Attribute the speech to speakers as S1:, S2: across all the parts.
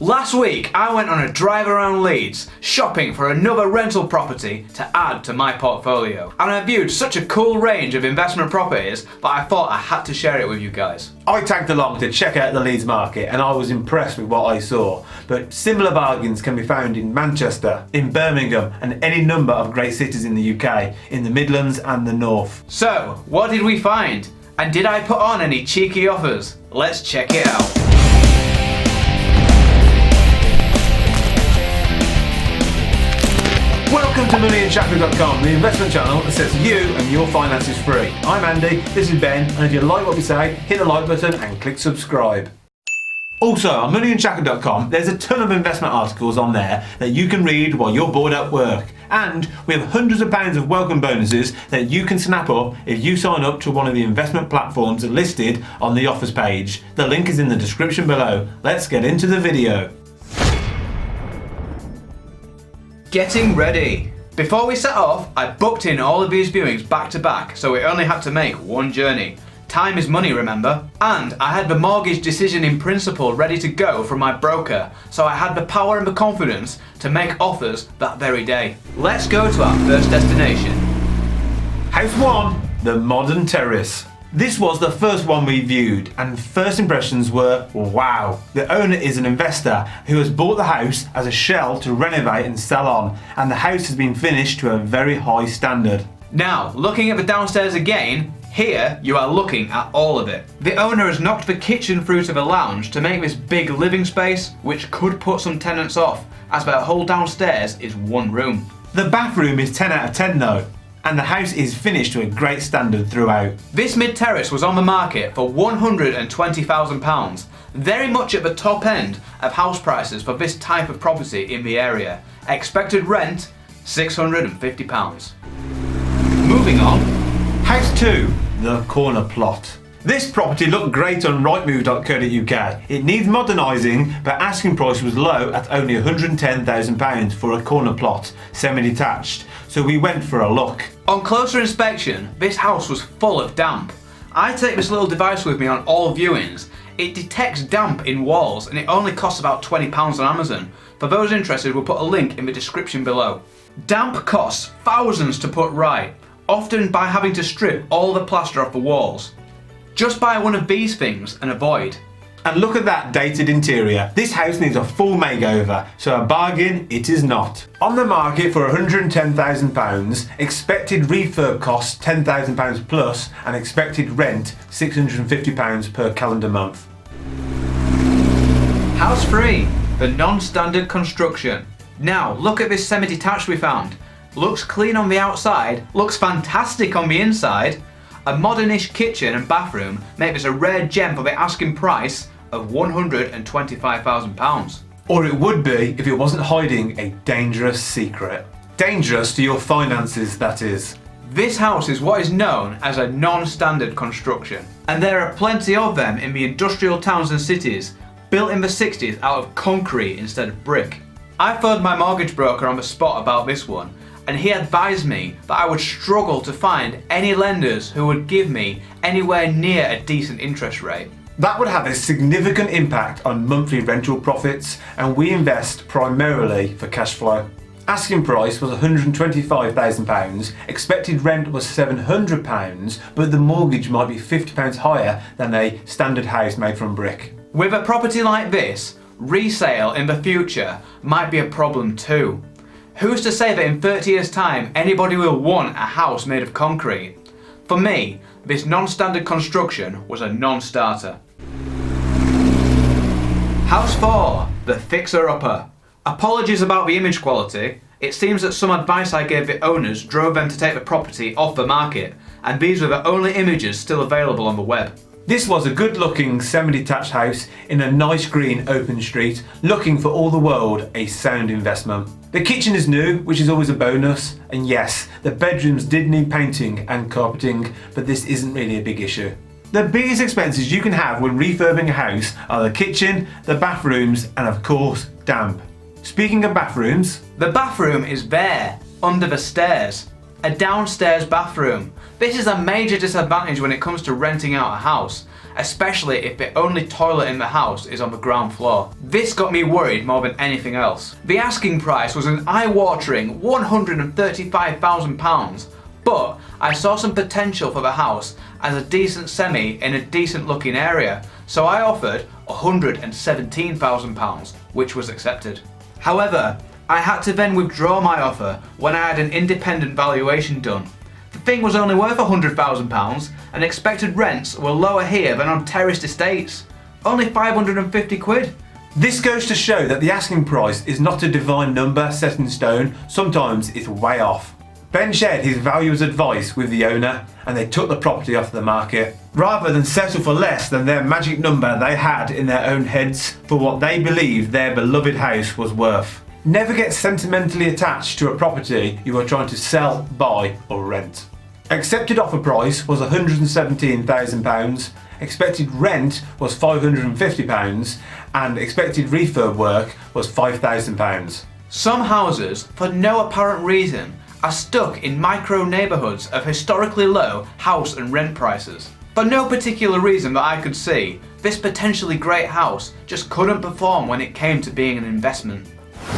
S1: Last week I went on a drive around Leeds shopping for another rental property to add to my portfolio, and I viewed such a cool range of investment properties that I thought I had to share it with you guys.
S2: I tagged along to check out the Leeds market and I was impressed with what I saw, but similar bargains can be found in Manchester, in Birmingham and any number of great cities in the UK, in the Midlands and the North.
S1: So, what did we find? And did I put on any cheeky offers? Let's check it out.
S2: Welcome to Unshackled.com, the investment channel that sets you and your finances free. I'm Andy, this is Ben, and if you like what we say, hit the like button and click subscribe. Also, on Unshackled.com, there's a ton of investment articles on there that you can read while you're bored at work. And we have hundreds of pounds of welcome bonuses that you can snap up if you sign up to one of the investment platforms listed on the offers page. The link is in the description below. Let's get into the video.
S1: Getting ready. Before we set off, I booked in all of these viewings back to back, so we only had to make one journey. Time is money, remember? And I had the mortgage decision in principle ready to go from my broker, so I had the power and the confidence to make offers that very day. Let's go to our first destination.
S2: House 1, the modern terrace. This was the first one we viewed, and first impressions were wow. The owner is an investor who has bought the house as a shell to renovate and sell on, and the house has been finished to a very high standard.
S1: Now, looking at the downstairs again, here you are looking at all of it. The owner has knocked the kitchen through to the lounge to make this big living space, which could put some tenants off, as the whole downstairs is one room.
S2: The bathroom is 10 out of 10 though, and the house is finished to a great standard throughout.
S1: This mid-terrace was on the market for £120,000, very much at the top end of house prices for this type of property in the area. Expected rent, £650. Moving on.
S2: House 2, the corner plot. This property looked great on rightmove.co.uk. It needs modernising, but asking price was low at only £110,000 for a corner plot, semi-detached, so we went for a look.
S1: On closer inspection, this house was full of damp. I take this little device with me on all viewings. It detects damp in walls and it only costs about £20 on Amazon. For those interested, we'll put a link in the description below. Damp costs thousands to put right, often by having to strip all the plaster off the walls. Just buy one of these things and avoid.
S2: And look at that dated interior. This house needs a full makeover, so a bargain it is not. On the market for £110,000, expected refurb costs £10,000 plus, and expected rent £650 per calendar month.
S1: House 3, the non-standard construction. Now look at this semi-detached we found. Looks clean on the outside, looks fantastic on the inside. A modernish kitchen and bathroom make this a rare gem for the asking price of £125,000.
S2: Or it would be if it wasn't hiding a dangerous secret. Dangerous to your finances, that is.
S1: This house is what is known as a non-standard construction, and there are plenty of them in the industrial towns and cities, built in the 60s out of concrete instead of brick. I phoned my mortgage broker on the spot about this one, and he advised me that I would struggle to find any lenders who would give me anywhere near a decent interest rate.
S2: That would have a significant impact on monthly rental profits, and we invest primarily for cash flow. Asking price was £125,000, expected rent was £700, but the mortgage might be £50 higher than a standard house made from brick.
S1: With a property like this, resale in the future might be a problem too. Who's to say that in 30 years' time anybody will want a house made of concrete? For me, this non-standard construction was a non-starter. House 4, the fixer-upper. Apologies about the image quality. It seems that some advice I gave the owners drove them to take the property off the market, and these were the only images still available on the web.
S2: This was a good-looking semi-detached house in a nice green open street, looking for all the world a sound investment. The kitchen is new, which is always a bonus, and yes, the bedrooms did need painting and carpeting, but this isn't really a big issue. The biggest expenses you can have when refurbing a house are the kitchen, the bathrooms, and of course, damp. Speaking of bathrooms,
S1: the bathroom is there, under the stairs. A downstairs bathroom. This is a major disadvantage when it comes to renting out a house. especially if the only toilet in the house is on the ground floor. This got me worried more than anything else. The asking price was an eye-watering £135,000, but I saw some potential for the house as a decent semi in a decent looking area, so I offered £117,000, which was accepted. However, I had to then withdraw my offer when I had an independent valuation done. The thing was only worth £100,000 and expected rents were lower here than on Terrace estates. Only 550 quid.
S2: This goes to show that the asking price is not a divine number set in stone, sometimes it's way off. Ben shared his valuer's advice with the owner and they took the property off the market, rather than settle for less than their magic number they had in their own heads for what they believed their beloved house was worth. Never get sentimentally attached to a property you are trying to sell, buy or rent. Accepted offer price was £117,000, expected rent was £550 and expected refurb work was £5,000.
S1: Some houses, for no apparent reason, are stuck in micro neighbourhoods of historically low house and rent prices. For no particular reason that I could see, this potentially great house just couldn't perform when it came to being an investment.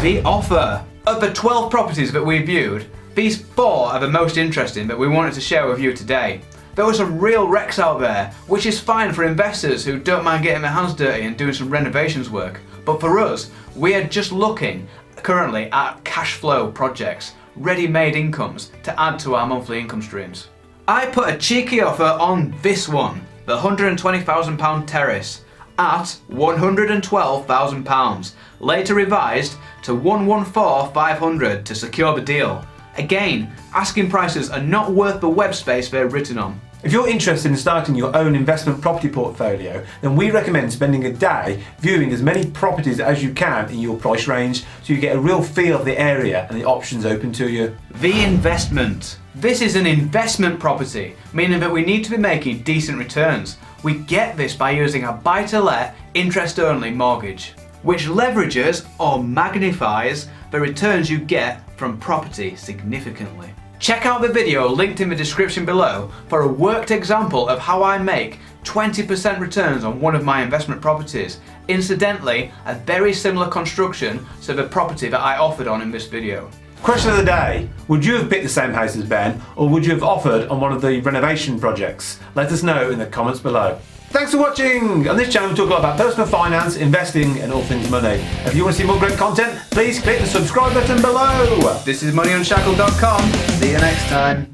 S1: The offer. Of the 12 properties that we viewed, these 4 are the most interesting that we wanted to share with you today. There were some real wrecks out there, which is fine for investors who don't mind getting their hands dirty and doing some renovations work. But for us, we are just looking currently at cash flow projects, ready-made incomes to add to our monthly income streams. I put a cheeky offer on this one, the £120,000 Terrace, at £112,000, later revised to £114,500 to secure the deal. Again, asking prices are not worth the web space they're written on.
S2: If you're interested in starting your own investment property portfolio, then we recommend spending a day viewing as many properties as you can in your price range so you get a real feel of the area and the options open to you.
S1: The investment. This is an investment property, meaning that we need to be making decent returns. We get this by using a buy-to-let, interest-only mortgage, which leverages or magnifies the returns you get from property significantly. Check out the video linked in the description below for a worked example of how I make 20% returns on one of my investment properties. Incidentally, a very similar construction to the property that I offered on in this video.
S2: Question of the day, would you have picked the same house as Ben, or would you have offered on one of the renovation projects? Let us know in the comments below. Thanks for watching! On this channel we talk a lot about personal finance, investing and all things money. If you want to see more great content, please click the subscribe button below.
S1: This is MoneyUnshackled.com. See you next time.